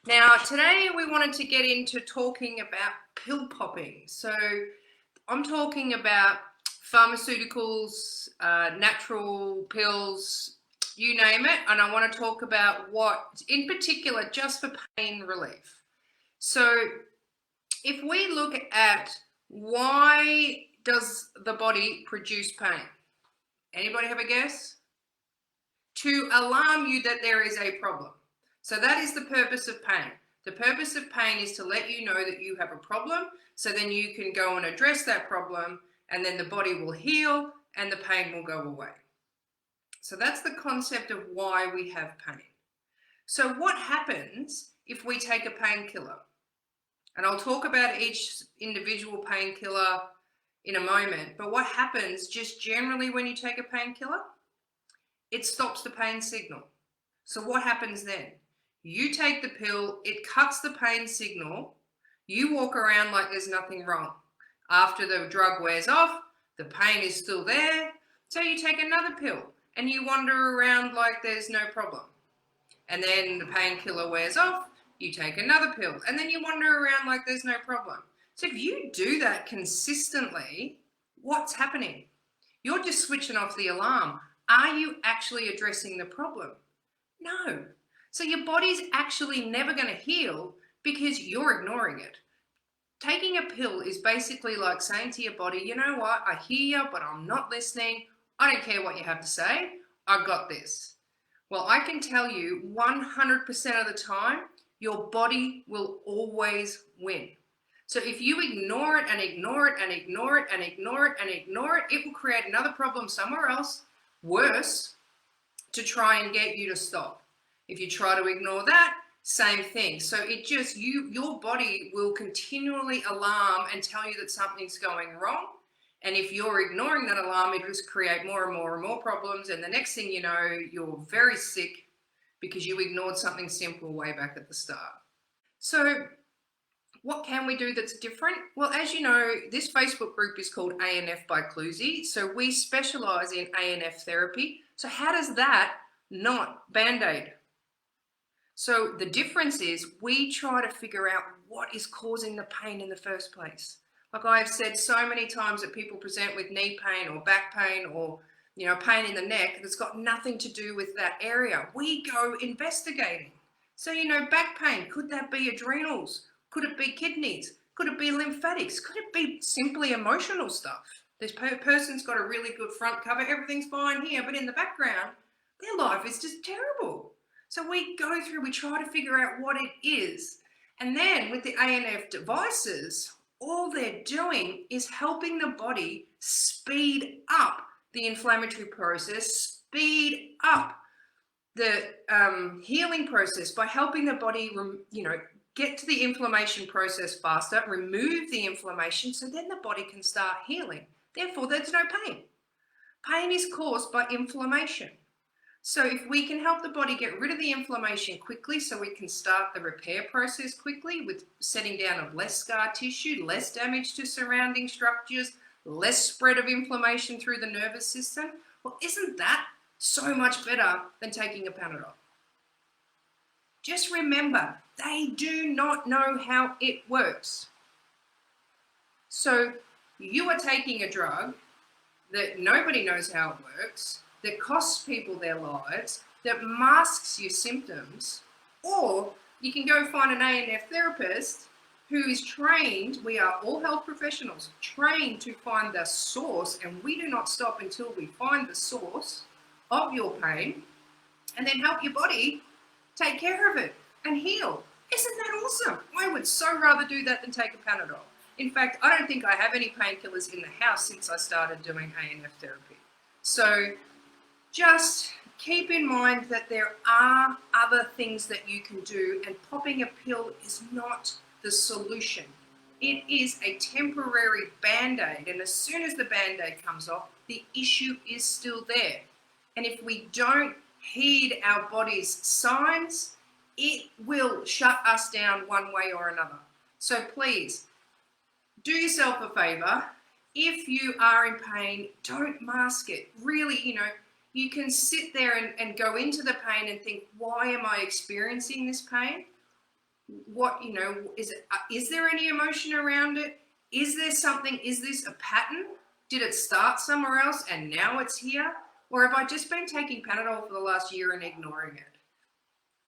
Now, today we wanted to get into talking about pill popping. So I'm talking about pharmaceuticals, natural pills, you name it. And I want to talk about what, in particular, just for pain relief. So if we look at why does the body produce pain? Anybody have a guess? To alarm you that there is a problem. So that is the purpose of pain. The purpose of pain is to let you know that you have a problem, so then you can go and address that problem, and then the body will heal and the pain will go away. So that's the concept of why we have pain. So what happens if we take a painkiller? And I'll talk about each individual painkiller in a moment, but what happens just generally when you take a painkiller? It stops the pain signal. So what happens then? You take the pill, it cuts the pain signal, you walk around like there's nothing wrong. After the drug wears off, the pain is still there, so you take another pill and you wander around like there's no problem. And then the painkiller wears off, you take another pill, and then you wander around like there's no problem. So if you do that consistently, what's happening? You're just switching off the alarm. Are you actually addressing the problem? No. So your body's actually never going to heal because you're ignoring it. Taking a pill is basically like saying to your body, you know what, I hear you, but I'm not listening. I don't care what you have to say. I've got this. Well, I can tell you 100% of the time, your body will always win. So if you ignore it and ignore it and ignore it and ignore it and ignore it, it will create another problem somewhere else, worse, to try and get you to stop. If you try to ignore that, same thing. So it just, your body will continually alarm and tell you that something's going wrong. And if you're ignoring that alarm, it'll just create more and more and more problems. And the next thing you know, you're very sick because you ignored something simple way back at the start. So what can we do that's different? Well, as you know, this Facebook group is called ANF by 𝐏𝐨𝐩𝐸𝐧. So we specialize in ANF therapy. So how does that not Band-Aid? So the difference is we try to figure out what is causing the pain in the first place. Like I've said so many times that people present with knee pain or back pain or pain in the neck that's got nothing to do with that area. We go investigating. So back pain, could that be adrenals? Could it be kidneys? Could it be lymphatics? Could it be simply emotional stuff? This person's got a really good front cover, everything's fine here, but in the background, their life is just terrible. So we go through, we try to figure out what it is. And then with the ANF devices, all they're doing is helping the body speed up the inflammatory process, speed up the healing process by helping the body, get to the inflammation process faster, remove the inflammation, so then the body can start healing. Therefore, there's no pain. Pain is caused by inflammation. So if we can help the body get rid of the inflammation quickly so we can start the repair process quickly with setting down of less scar tissue, less damage to surrounding structures, less spread of inflammation through the nervous system, well, isn't that so much better than taking a Panadol? Just remember, they do not know how it works. So you are taking a drug that nobody knows how it works, that costs people their lives, that masks your symptoms, or you can go find an ANF therapist who is trained. We are all health professionals trained to find the source, and we do not stop until we find the source of your pain and then help your body take care of it and heal. Isn't that awesome? I would so rather do that than take a Panadol. In fact, I don't think I have any painkillers in the house since I started doing ANF therapy. So just keep in mind that there are other things that you can do, and popping a pill is not the solution. It is a temporary Band-Aid, and as soon as the Band-Aid comes off, the issue is still there. And if we don't heed our body's signs, it will shut us down one way or another. So please, do yourself a favor. If you are in pain, don't mask it. Really, you can sit there and go into the pain and think, why am I experiencing this pain? what, you know, is there any emotion around it? Is there something, is this a pattern? Did it start somewhere else and now it's here? Or have I just been taking Panadol for the last year and ignoring it?